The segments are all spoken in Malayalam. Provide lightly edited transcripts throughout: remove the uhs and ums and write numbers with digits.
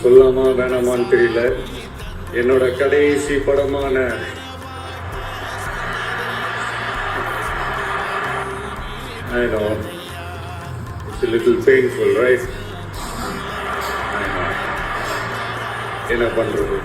சொல்லாமா வேணாமான்னு தெரியல. என்னோட கடைசி படமான I know it's a little painful, right? I know. என்ன பண்றது?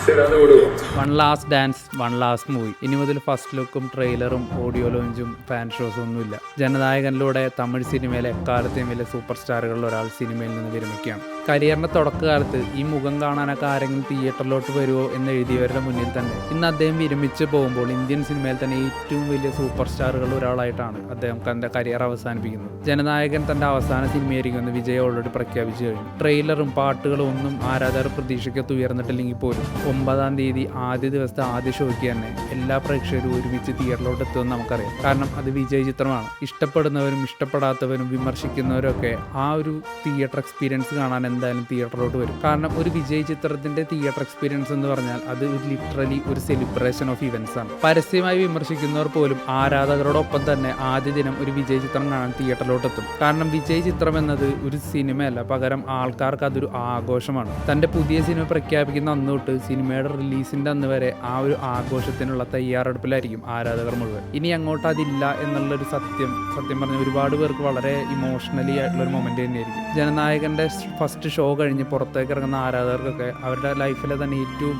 சரி, அதை വിടുവോ? One last dance, one last movie. ഇനി മുതൽ ഫസ്റ്റ് ലുക്കും ട്രെയിലറും ഓഡിയോ ലോഞ്ചും ഫാൻ ഷോസും ഒന്നുമില്ല. ജനനായകനിലൂടെ തമിഴ് സിനിമയിലെ എക്കാലത്തെയും വലിയ സൂപ്പർ സ്റ്റാറുകളിൽ ഒരാൾ സിനിമയിൽ നിന്ന് വിരമിക്കുകയാണ്. കരിയറിന്റെ തുടക്കകാലത്ത് ഈ മുഖം കാണാനൊക്കെ ആരെങ്കിലും തിയേറ്ററിലോട്ട് വരുമോ എന്ന് എഴുതിയവരുടെ മുന്നിൽ തന്നെ ഇന്ന് അദ്ദേഹം വിരമിച്ച് പോകുമ്പോൾ ഇന്ത്യൻ സിനിമയിൽ തന്നെ ഏറ്റവും വലിയ സൂപ്പർ സ്റ്റാറുകളിൽ ഒരാളായിട്ടാണ് അദ്ദേഹം തന്റെ കരിയർ അവസാനിപ്പിക്കുന്നത്. ജനനായകൻ തന്റെ അവസാന സിനിമയായിരിക്കുമെന്ന് വിജയ് ഓൾറെഡി പ്രഖ്യാപിച്ചു കഴിഞ്ഞു. ട്രെയിലറും പാട്ടുകളും ഒന്നും ആരാധകർ പ്രതീക്ഷയ്ക്കത്ത് ഉയർന്നിട്ടില്ലെങ്കിൽ പോലും 9-ാം തീയതി ആദ്യ ദിവസത്തെ ആദ്യ ഷോയ്ക്ക് തന്നെ എല്ലാ പ്രേക്ഷകരും ഒരുമിച്ച് തിയേറ്ററിലോട്ട് എത്തുമെന്ന് നമുക്കറിയാം. കാരണം അത് വിജയ് ചിത്രമാണ്. ഇഷ്ടപ്പെടുന്നവരും ഇഷ്ടപ്പെടാത്തവരും വിമർശിക്കുന്നവരും ഒക്കെ ആ ഒരു തിയേറ്റർ എക്സ്പീരിയൻസ് കാണാൻ എന്തായാലും തിയേറ്ററിലോട്ട് വരും. കാരണം ഒരു വിജയ് ചിത്രത്തിന്റെ തിയേറ്റർ എക്സ്പീരിയൻസ് എന്ന് പറഞ്ഞാൽ അത് ലിറ്ററലി ഒരു സെലിബ്രേഷൻ ഓഫ് ഇവന്റ്സ് ആണ്. പരസ്യമായി വിമർശിക്കുന്നവർ പോലും ആരാധകരോടൊപ്പം തന്നെ ആദ്യ ദിനം ഒരു വിജയ് ചിത്രം കാണാൻ തിയേറ്ററിലോട്ട് എത്തും. കാരണം വിജയ് ചിത്രം എന്നത് ഒരു സിനിമയല്ല, പകരം ആൾക്കാർക്ക് അതൊരു ആഘോഷമാണ്. തന്റെ പുതിയ സിനിമ പ്രഖ്യാപിക്കുന്ന അന്ന് തൊട്ട് സിനിമയുടെ റിലീസിന്റെ അന്ന് വരെ ആ ഒരു ആഘോഷത്തിനുള്ള തയ്യാറെടുപ്പിലായിരിക്കും ആരാധകർ മുഴുവൻ. ഇനി അങ്ങോട്ട് അതില്ല എന്നുള്ളൊരു സത്യം പറഞ്ഞ ഒരുപാട് പേർക്ക് വളരെ ഇമോഷണലി ആയിട്ടുള്ള ഒരു മൊമെന്റ് തന്നെയായിരിക്കും. ജനനായകന്റെ ഫസ്റ്റ് ഷോ കഴിഞ്ഞ് പുറത്തേക്ക് ഇറങ്ങുന്ന ആരാധകർക്കൊക്കെ അവരുടെ ലൈഫിലെ തന്നെ ഏറ്റവും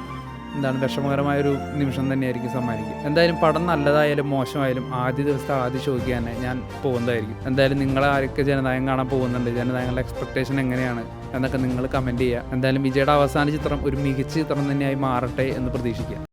വിഷമകരമായൊരു നിമിഷം തന്നെയായിരിക്കും സമ്മാനിക്കുക. എന്തായാലും പടം നല്ലതായാലും മോശമായാലും ആദ്യ ദിവസത്തെ ആദ്യ ഷോയ്ക്ക് തന്നെ ഞാൻ പോകുന്നതായിരിക്കും. എന്തായാലും നിങ്ങൾ ആരൊക്കെ ജനനായകൻ കാണാൻ പോകുന്നുണ്ട്, ജനനായകന്റെ എക്സ്പെക്ടേഷൻ എങ്ങനെയാണ് എന്നൊക്കെ നിങ്ങൾ കമൻറ്റ് ചെയ്യുക. എന്തായാലും വിജയുടെ അവസാന ചിത്രം ഒരു മികച്ച ചിത്രം തന്നെയായി മാറട്ടെ എന്ന് പ്രതീക്ഷിക്കുക.